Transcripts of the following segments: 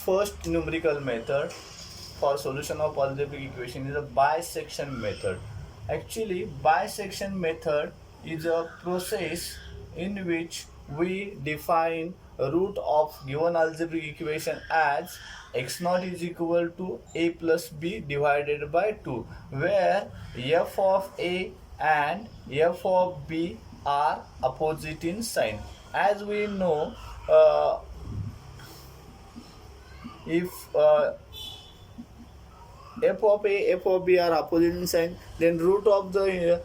first numerical method for solution of algebraic equation is a bisection method. Actually, bisection method is a process in which we define a root of given algebraic equation as x naught is equal to a plus b divided by 2, where f of a and f of b are opposite in sign. As we know, if f of a, f of b are opposite in sign, then root of the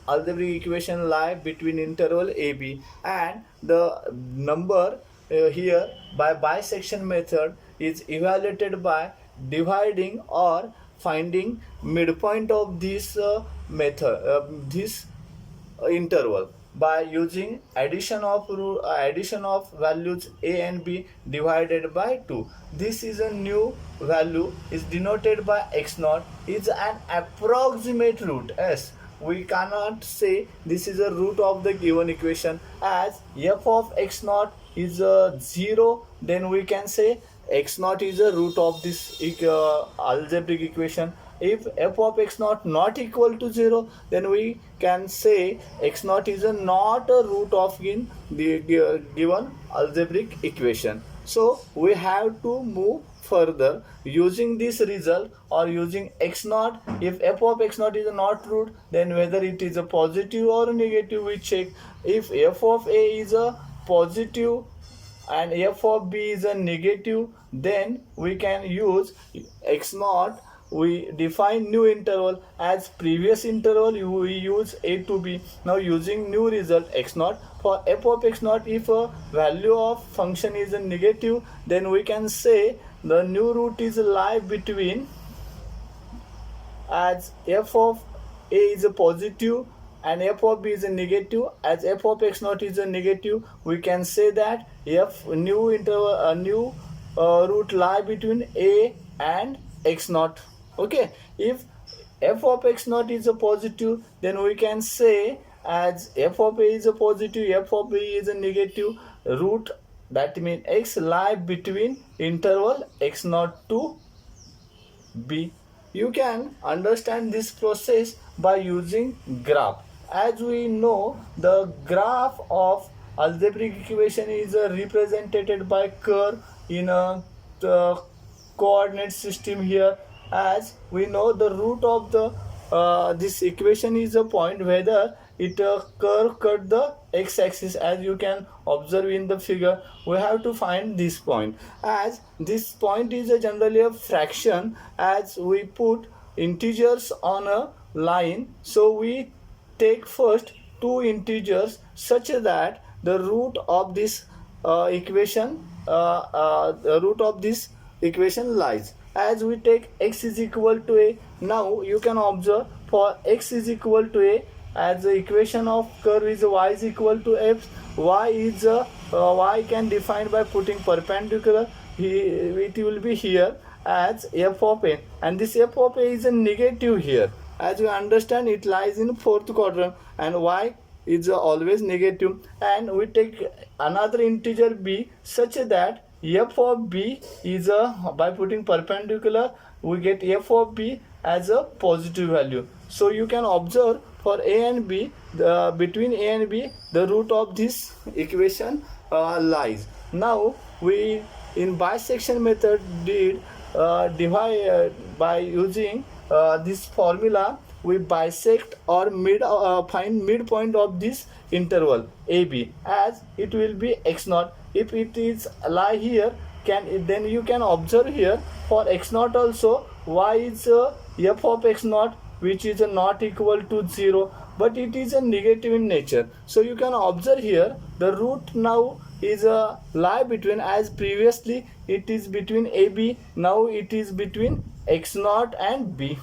algebraic equation lie between interval ab, and the number here by bisection method is evaluated by dividing or finding midpoint of this this interval by using addition of values a and b divided by 2. This is a new value is denoted by x naught, is an approximate root. Yes, we cannot say this is a root of the given equation. As f of x naught is a 0, then we can say x naught is a root of this algebraic equation. If f of x naught not equal to 0, then we can say x naught is not a root of in the given algebraic equation. So we have to move further using this result or using x naught. If f of x naught is not root, then whether it is a positive or a negative we check. If f of a is a positive and f of b is a negative, then we can use x naught. We define new interval. As previous interval we use a to b. Now using new result x naught, for f of x naught, if a value of function is a negative, then we can say the new root is lie between, as f of a is a positive and f of b is a negative. As f of x naught is a negative, we can say that f new interval new root lie between a and x naught. Okay, if f of x naught is a positive, then we can say as f of a is a positive, f of b is a negative, root, that means x lie between interval x naught to b. You can understand this process by using graph. As we know, the graph of algebraic equation is represented by curve in a coordinate system here. As we know, the root of the this equation is a point whether it curve cut the x-axis. As you can observe in the figure, we have to find this point. As this point is generally a fraction, as we put integers on a line, so we take first two integers such that the root of this equation lies. As we take x is equal to a, now you can observe for x is equal to a, as the equation of curve is y is equal to f, y is y can define by putting perpendicular, it will be here as f of a, and this f of a is a negative here. As you understand, it lies in fourth quadrant and y is always negative. And we take another integer b such that f of b is by putting perpendicular we get f of b as a positive value. So you can observe for a and b, between a and b the root of this equation lies. Now we in bisection method did divide by using this formula. We bisect or find midpoint of this interval ab, as it will be x naught. If it is lie here, then you can observe here for x naught also y is f of x naught, which is not equal to 0, but it is a negative in nature. So you can observe here the root now is a lie between, as previously it is between ab, now it is between x naught and b.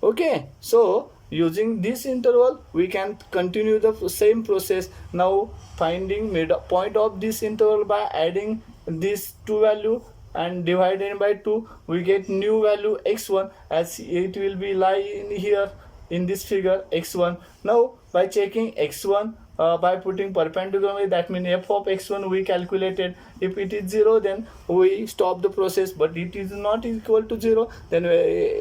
Okay, so using this interval we can continue the same process. Now finding midpoint of this interval by adding these two value and dividing by 2, we get new value x1, as it will be lie in here in this figure x1. Now by checking x1 by putting perpendicular, that means f of x1 we calculated. If it is 0, then we stop the process, but it is not equal to 0, then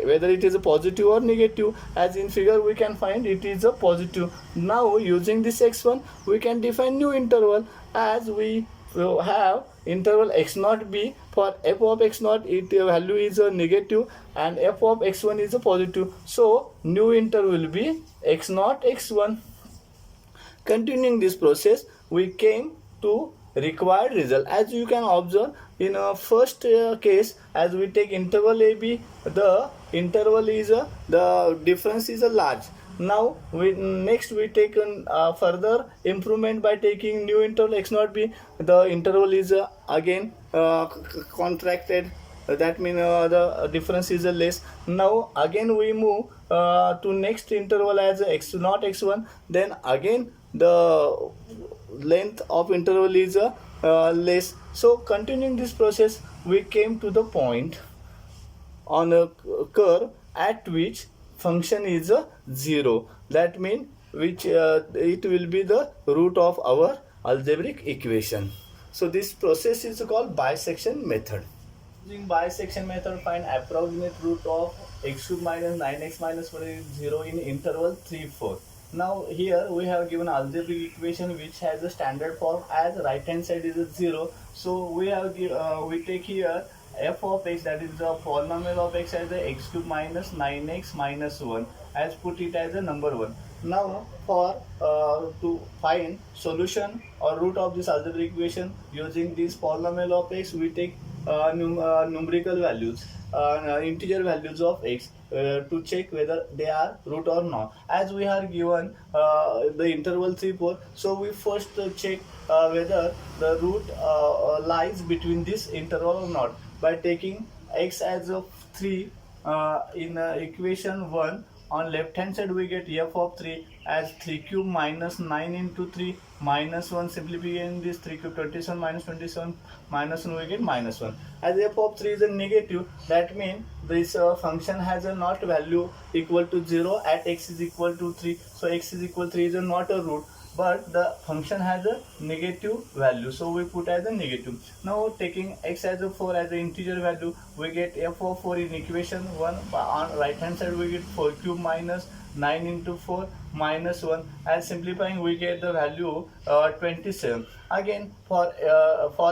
whether it is a positive or negative, as in figure we can find it is a positive. Now using this x1 we can define new interval, as we have interval x0 b. For f of x0 its value is a negative and f of x1 is a positive, so new interval will be x0 x1. Continuing this process, we came to required result. As you can observe in a first case, as we take interval AB, the interval is the difference is a large. Now next we take further improvement by taking new interval x0 b. The interval is again contracted, that means the difference is less. Now again we move to next interval as x0 x1, then again the length of interval is less. So continuing this process, we came to the point on a curve at which function is 0, that means which it will be the root of our algebraic equation. So this process is called bisection method. Using bisection method, find approximate root of x cube minus 9x minus 1 is 0 in interval 3 4. Now here we have given algebraic equation which has a standard form, as right hand side is 0. So we have we take here f of x, that is the polynomial of x, as a x cube minus 9x minus 1, as put it as a number 1. Now for to find solution or root of this algebraic equation using this polynomial of x, we take numerical values, integer values of x to check whether they are root or not. As we are given the interval 3 4, so we first check whether the root lies between this interval or not by taking x as a 3 in equation 1. On left hand side we get f of 3 as 3 cube minus 9 into 3 minus 1, simplifying this 3 cube 27 minus 27 minus 1, we get minus 1. As f of 3 is a negative, that means this function has a not value equal to 0 at x is equal to 3. So x is equal to 3 is not a root, but the function has a negative value, so we put as a negative. Now taking x as a 4 as an integer value, we get f of 4 in equation 1. On right hand side we get 4 cube minus 9 into 4 minus 1, as simplifying we get the value 27. Again for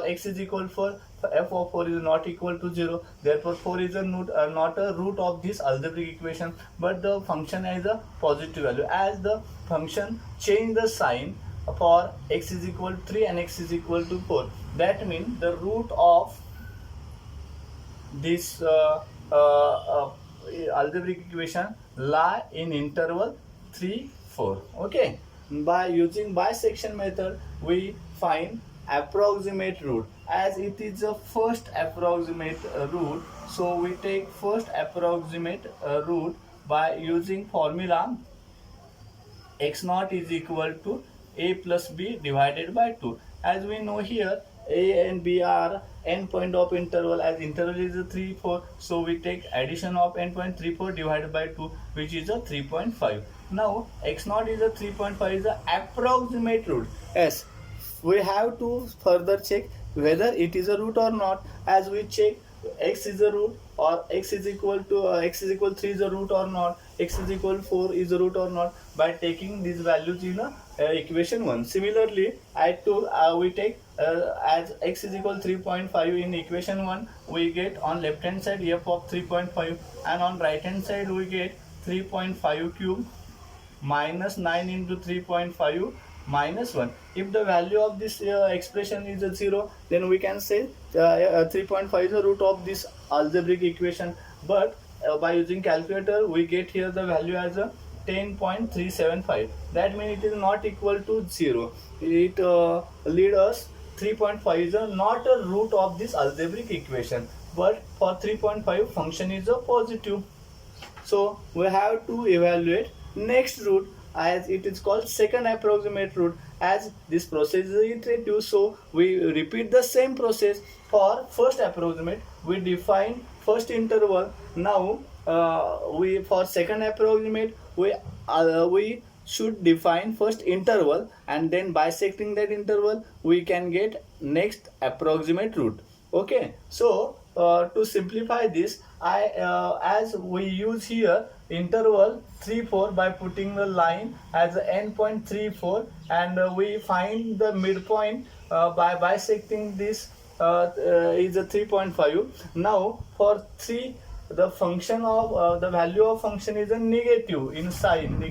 x is equal to 4, f of 4 is not equal to 0, therefore 4 is not a root of this algebraic equation, but the function has a positive value, as the function change the sign for x is equal to 3 and x is equal to 4. That means the root of this algebraic equation lie in interval 3 4. Okay, by using bisection method we find approximate root, as it is the first approximate root, so we take first approximate root by using formula x0 is equal to a plus b divided by 2. As we know here a and b are endpoint of interval, as interval is a 3 4, so we take addition of endpoint 3 4 divided by 2, which is a 3.5. Now x0 is a 3.5 is the approximate root. Yes, we have to further check whether it is a root or not, as we check x is a root or x is equal to x is equal 3 is a root or not, x is equal 4 is a root or not, by taking these values in equation 1. Similarly at 2 we take as x is equal 3.5 in equation 1, we get on left hand side f of 3.5, and on right hand side we get 3.5 cube minus 9 into 3.5 minus 1. If the value of this expression is a 0, then we can say 3.5 is the root of this algebraic equation, but by using calculator we get here the value as a 10.375. That means it is not equal to 0. It lead us 3.5 is not a root of this algebraic equation, but for 3.5 function is a positive. So we have to evaluate next root, as it is called second approximate root. As this process is iterative, so we repeat the same process. For first approximate we define first interval. Now we for second approximate we should define first interval, and then bisecting that interval we can get next approximate root. Okay, so to simplify this, as we use here interval 3 4 by putting the line as endpoint 3 4, and we find the midpoint by bisecting this is a 3.5. Now for 3, the function of the value of function is a negative in sign,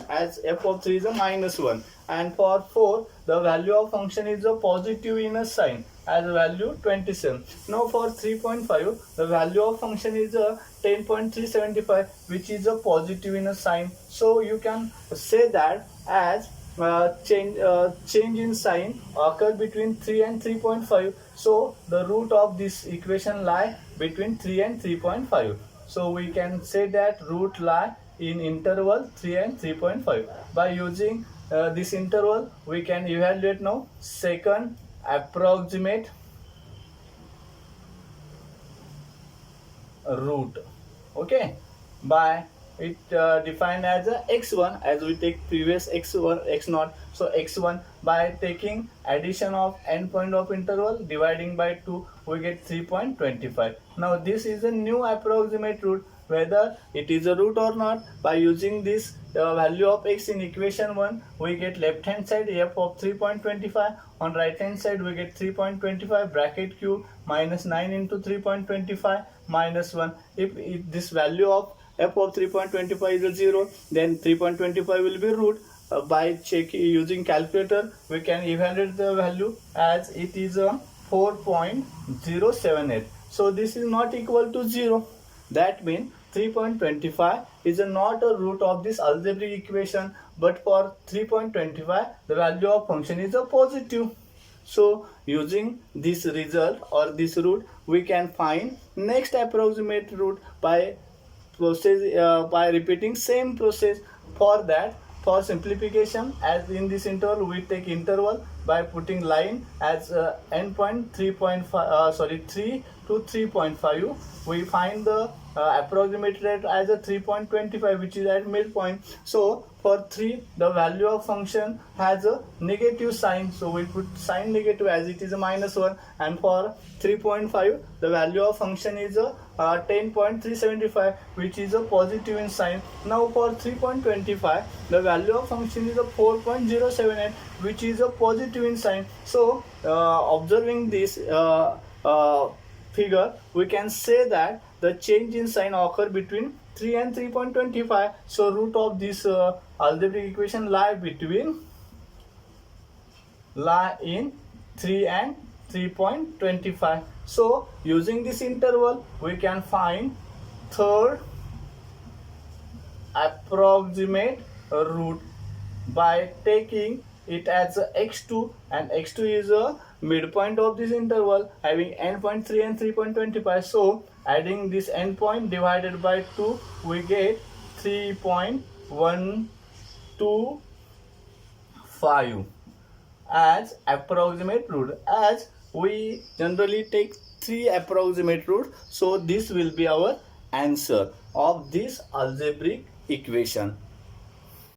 as f of 3 is a -1, and for 4 the value of function is a positive in a sign, as value 27. Now for 3.5 the value of function is a 10.375, which is a positive in a sign. So you can say that as change in sign occur between 3 and 3.5. So the root of this equation lie between 3 and 3.5. So we can say that root lie in interval 3 and 3.5. By using this interval, we can evaluate now second approximate root. Okay, by it defined as a x1, as we take previous x1 x0. So x1, by taking addition of endpoint of interval dividing by 2, we get 3.25. Now this is a new approximate root. Whether it is a root or not, by using this value of x in equation 1, we get left hand side f of 3.25, on right hand side we get 3.25 bracket cube minus 9 into 3.25 minus 1. If this value of f of 3.25 is a 0, then 3.25 will be root. By using calculator, we can evaluate the value as it is a 4.078. So this is not equal to 0. That means 3.25 is not a root of this algebraic equation, but for 3.25 the value of function is a positive. So using this result or this root, we can find next approximate root by repeating same process. For that, for simplification, as in this interval we take interval by putting line as endpoint 3 to 3.5. We find the approximate rate as a 3.25, which is at midpoint. So for 3 the value of function has a negative sign, so we put sign negative as it is a -1, and for 3.5 the value of function is a 10.375, which is a positive in sign. Now for 3.25 the value of function is a 4.078, which is a positive in sign. So observing this figure, we can say that the change in sign occur between 3 and 3.25. So root of this algebraic equation lie in 3 and 3.25. So using this interval, we can find third approximate root by taking it as a x2, and x2 is a midpoint of this interval having endpoint 3 and 3.25. So adding this endpoint divided by 2, we get 3.125 as approximate root. As we generally take 3 approximate roots, so this will be our answer of this algebraic equation.